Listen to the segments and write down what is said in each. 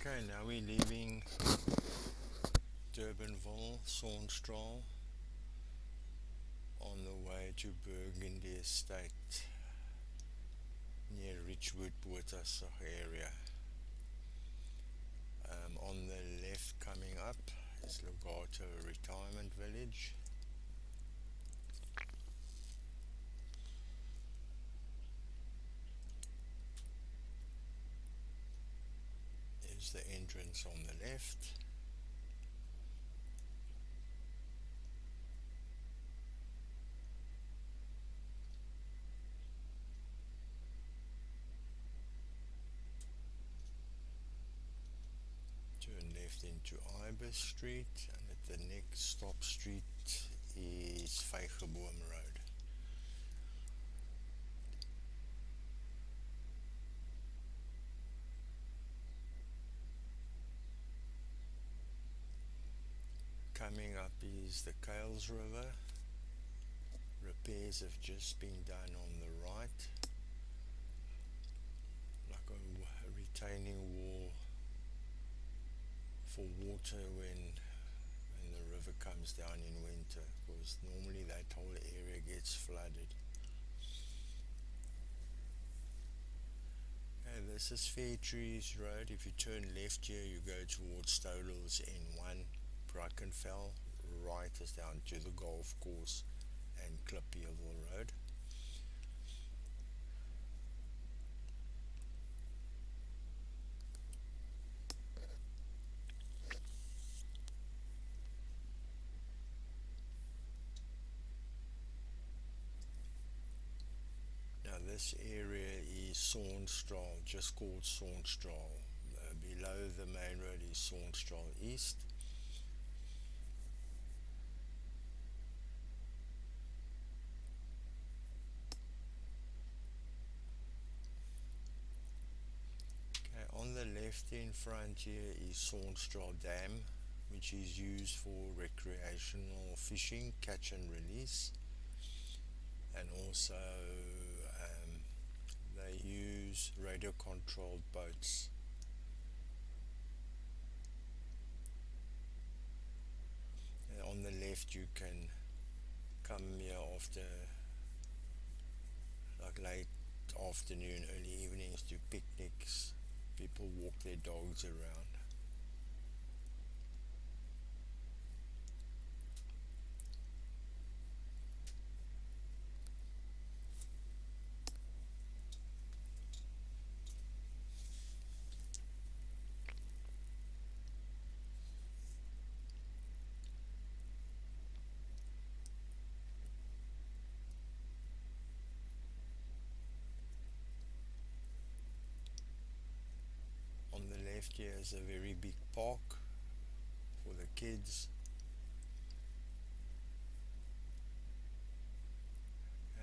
Okay, now we're leaving Durbanville, Sonstraal, on the way to Burgendy Estate near Richwood, Boertasach area. On the left coming up is Legato Retirement Village. Is the entrance on the left. Turn left into Ibis Street, and at the next stop street is Vijgenboom Road. Coming up is the Kales River. Repairs have just been done on the right, like a retaining wall for water when the river comes down in winter, because normally that whole area gets flooded. Okay, this is Fairtrees Road. If you turn left here, you go towards Stolels N1, Brackenfell. Right is down to the golf course and Klippierville Road. Now this area is Sonstraal, just called Sonstraal. Below the main road is Sonstraal East. Okay, on the left in front here is Sonstraal Dam, which is used for recreational fishing, catch and release, and also they use radio controlled boats. And on the left you can come here after, like, late afternoon, early evenings, do picnics. People walk their dogs around. On the left here is a very big park for the kids.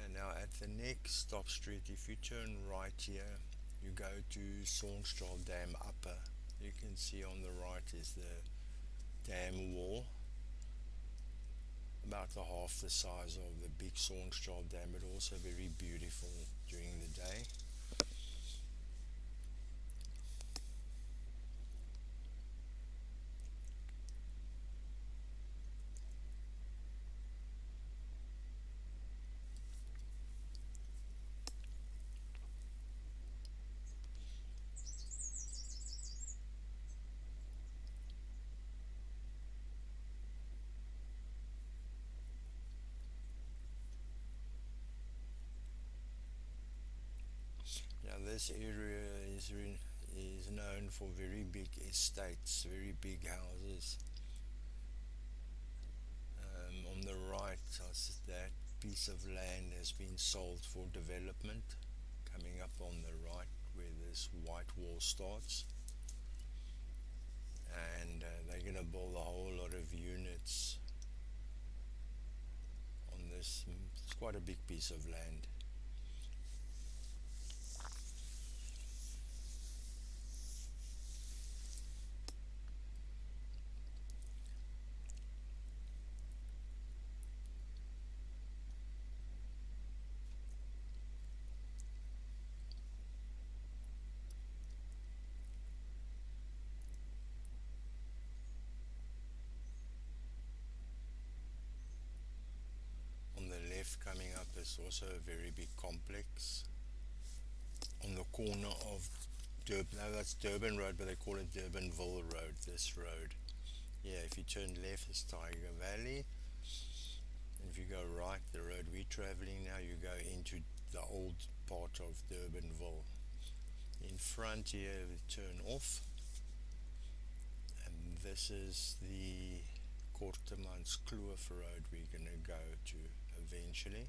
And now at the next stop street, if you turn right here, you go to Sonstraal Dam Upper. You can see on the right is the dam wall, about the half the size of the big Sonstraal Dam, but also very beautiful during the day. Now this area is known for very big estates, very big houses. On the right, that piece of land has been sold for development. Coming up on the right, where this white wall starts, and they're going to build a whole lot of units on this. It's quite a big piece of land. there's also a very big complex on the corner of Durban. No, that's Durban Road, but they call it Durbanville Road. This road. Yeah, if you turn left, it's Tiger Valley. And if you go right, the road we're traveling now, you go into the old part of Durbanville. In front here, we turn off, and this is the Kortemans Kloof Road we're going to go to eventually.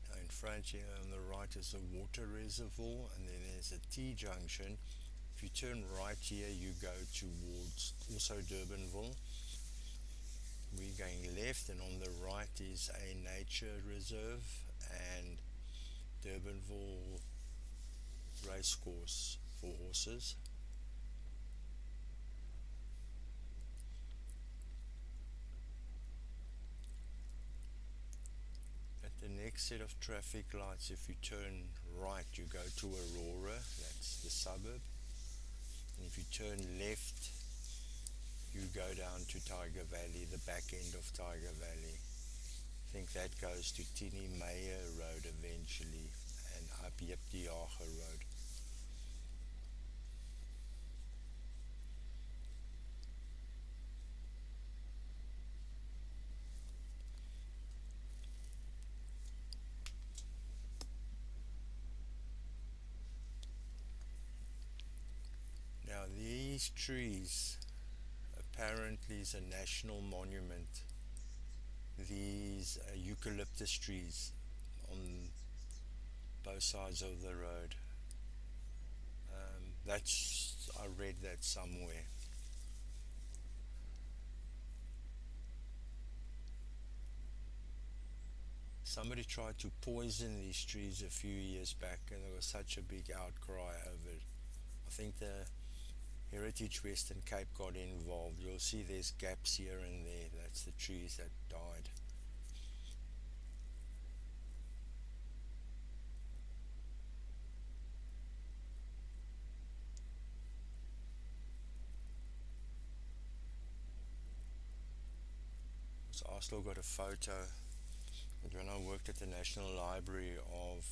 Now in front here on the right is a water reservoir, and then there's a T-junction. If you turn right here, you go towards also Durbanville. We're going left, and on the right is a nature reserve and Durbanville racecourse for horses. At the next set of traffic lights, if you turn right, you go to Aurora, that's the suburb. And if you turn left, you go down to Tiger Valley, the back end of Tiger Valley. I think that goes to Tini Meyer Road eventually, and up Jeptiager Road. Now these trees apparently is a national monument. These eucalyptus trees on both sides of the road. That's I read that somewhere. Somebody tried to poison these trees a few years back, and there was such a big outcry over it. I think the Heritage Western Cape got involved. You'll see there's gaps here and there. That's the trees that died. So I still got a photo when I worked at the National Library of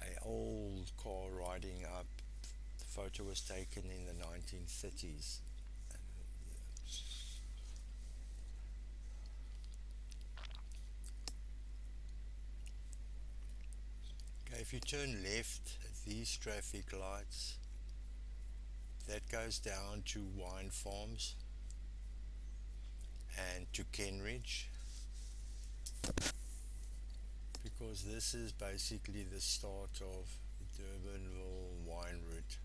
a old car riding up. The photo was taken in the 1930s. Okay, if you turn left at these traffic lights, that goes down to wine farms and to Kenridge, because this is basically the start of the Durbanville wine route.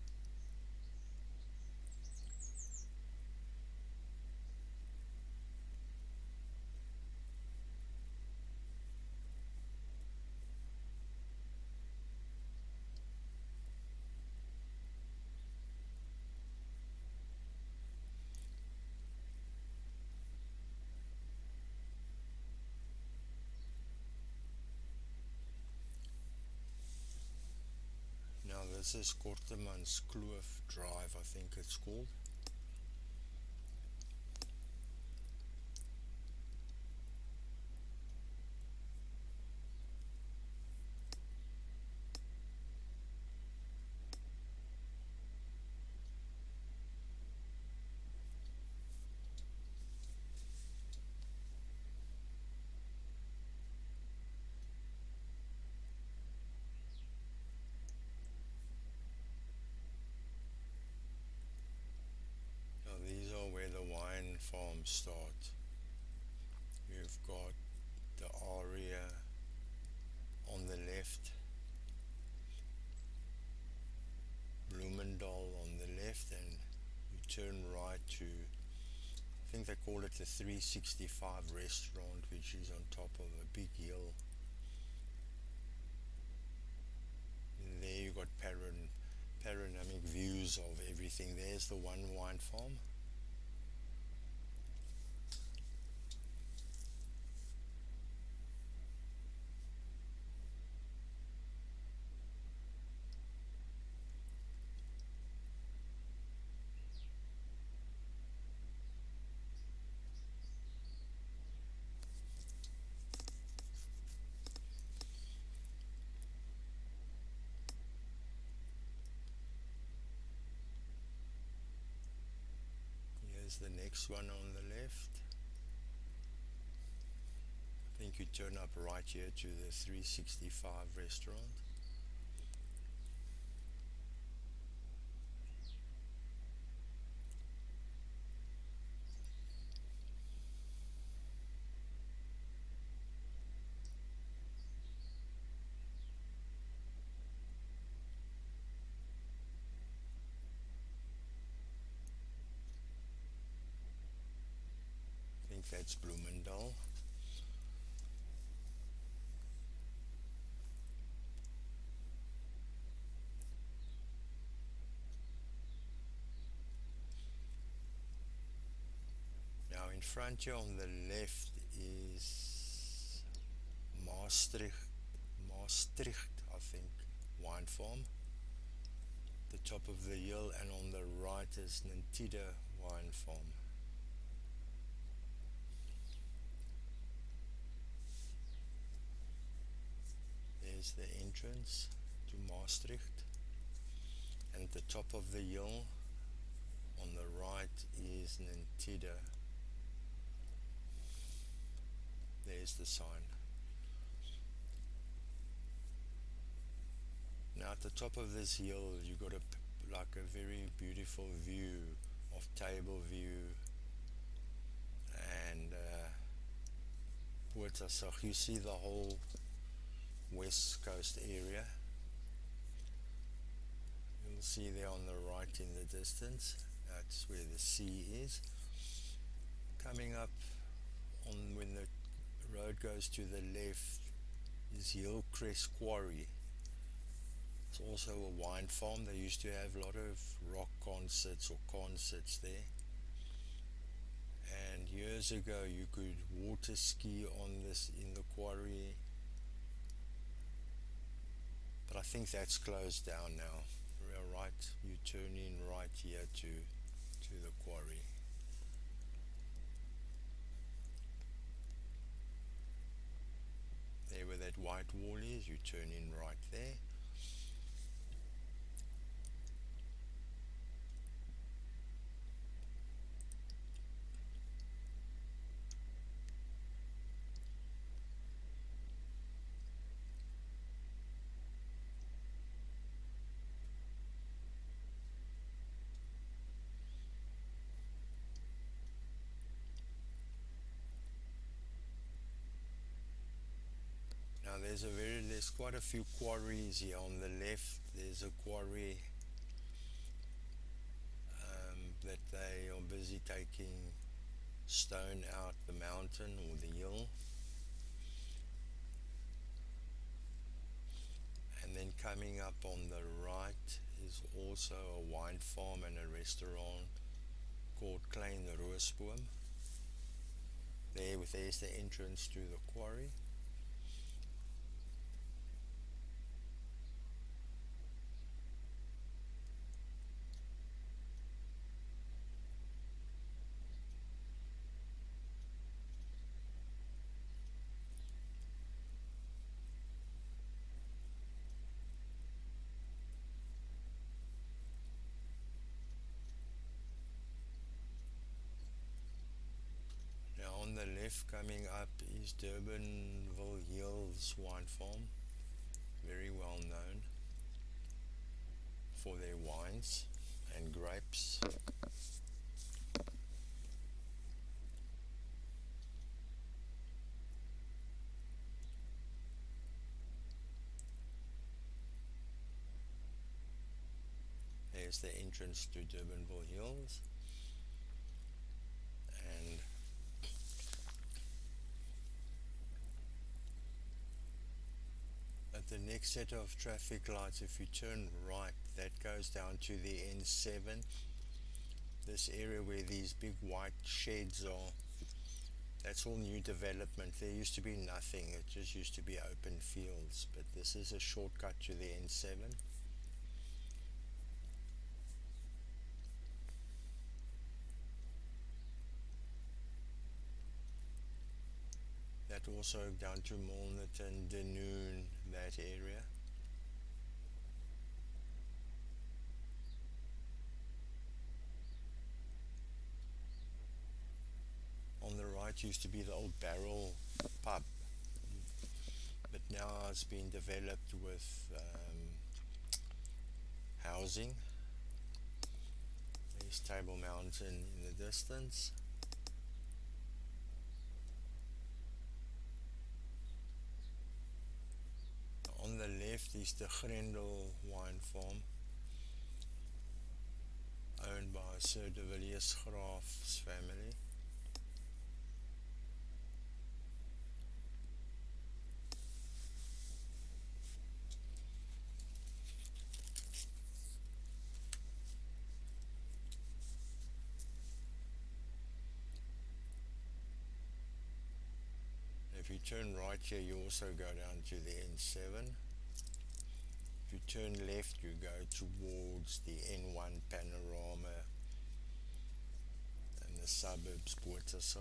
Now this is Kortemans Kloof Drive, I think it's called. Now these are where the wine farms start. You've got the Aria on the left, Bloemendal on the left, and you turn right to, I think they call it the 365 restaurant, which is on top of a big hill. And there you got panoramic views of everything. There's the one wine farm. Here's the next one on the left. I think you turn up right here to the 365 restaurant. I think that's Bloomendal. Now in front here on the left is Maastricht, I think, wine farm. The top of the hill, and on the right is Nantida wine farm. There's the entrance to Maastricht, and at the top of the hill on the right is Nantida. There's the sign. Now at the top of this hill you got like a very beautiful view of Table View and Poortasach. You see the whole west coast area. You'll see there on the right in the distance, that's where the sea is. Coming up on when the road goes to the left is Hillcrest Quarry. It's also a wine farm. They used to have a lot of rock concerts or concerts there. And years ago you could water ski on this in the quarry, but I think that's closed down now. Right, you turn in right here to the quarry. There where that white wall is, you turn in right there. Now there's quite a few quarries here. On the left there's a quarry that they are busy taking stone out the mountain or the hill. And then coming up on the right is also a wine farm and a restaurant called Klein Roosboom. There's the entrance to the quarry. On the left coming up is Durbanville Hills Wine Farm, very well known for their wines and grapes. There's the entrance to Durbanville Hills, and at the next set of traffic lights, if you turn right, that goes down to the N7. This area where these big white sheds are, that's all new development. There used to be nothing, it just used to be open fields, but this is a shortcut to the N7. That also down to Milnerton, Dunoon, that area. It used to be the old barrel pub, but now it's been developed with housing. There's Table Mountain in the distance. On the left is the Grendel wine farm, owned by Sir de Villiers Graaf's family. If you turn right here, you also go down to the N7. If you turn left, you go towards the N1 panorama and the suburbs Boortsig.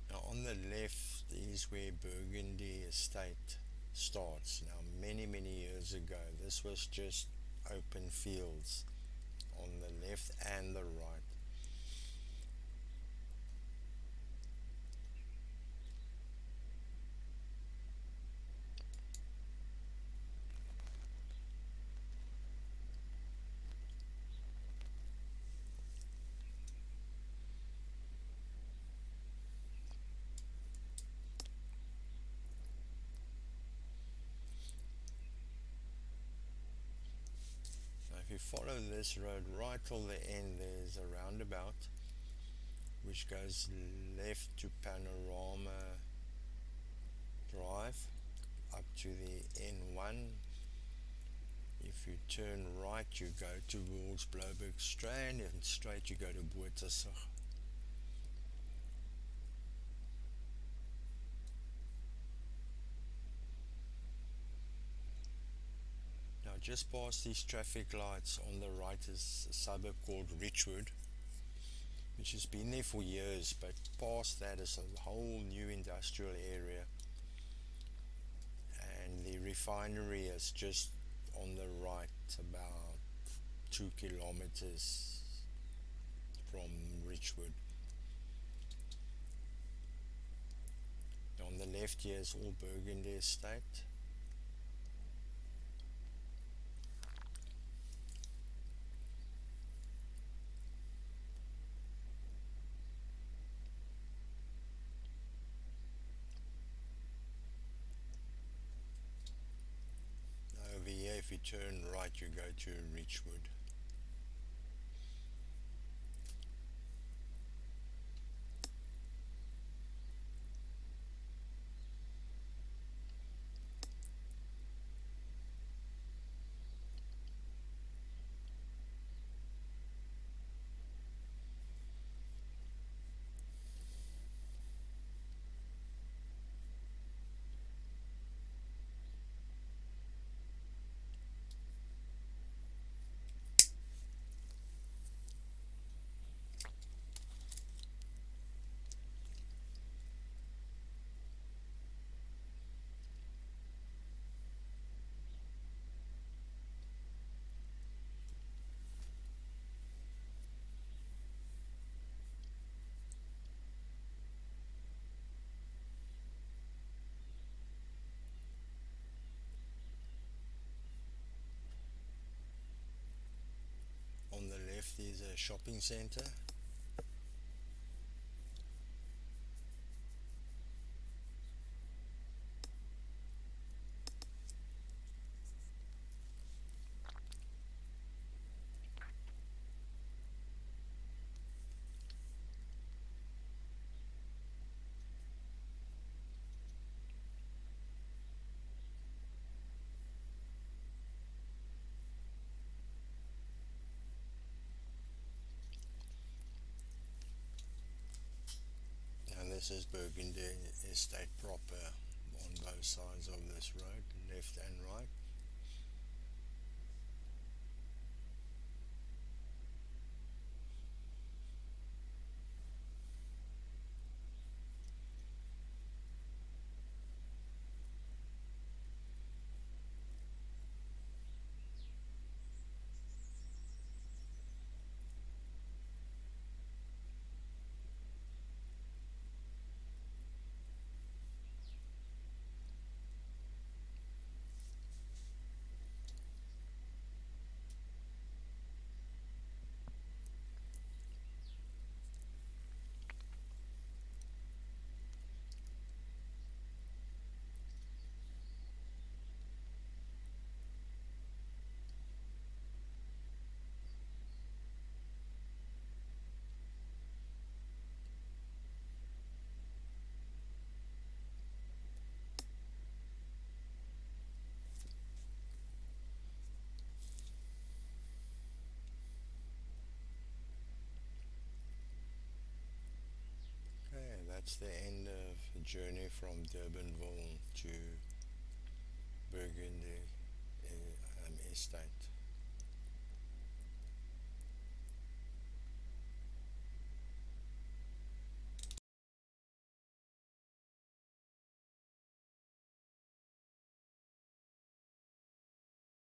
Now on the left is where Burgendy estate starts. Now many years ago, this was just open fields on the left and the right. Now if you follow this road right till the end, there's a roundabout which goes left to Panorama Drive up to the N1. If you turn right, you go towards Bloberg Strand, and straight you go to Boortsig. Now just past these traffic lights on the right is a suburb called Richwood, which has been there for years, but past that is a whole new industrial area, and the refinery is just on the right, about 2 kilometers from Richwood. On the left here is all Burgendy estate. Over here, if you turn right, you go to Richwood. On the left is a shopping center. this is Burgundy Estate proper on both sides of this road, left and right. Okay, that's the end of the journey from Durbanville to Burgundy Estate.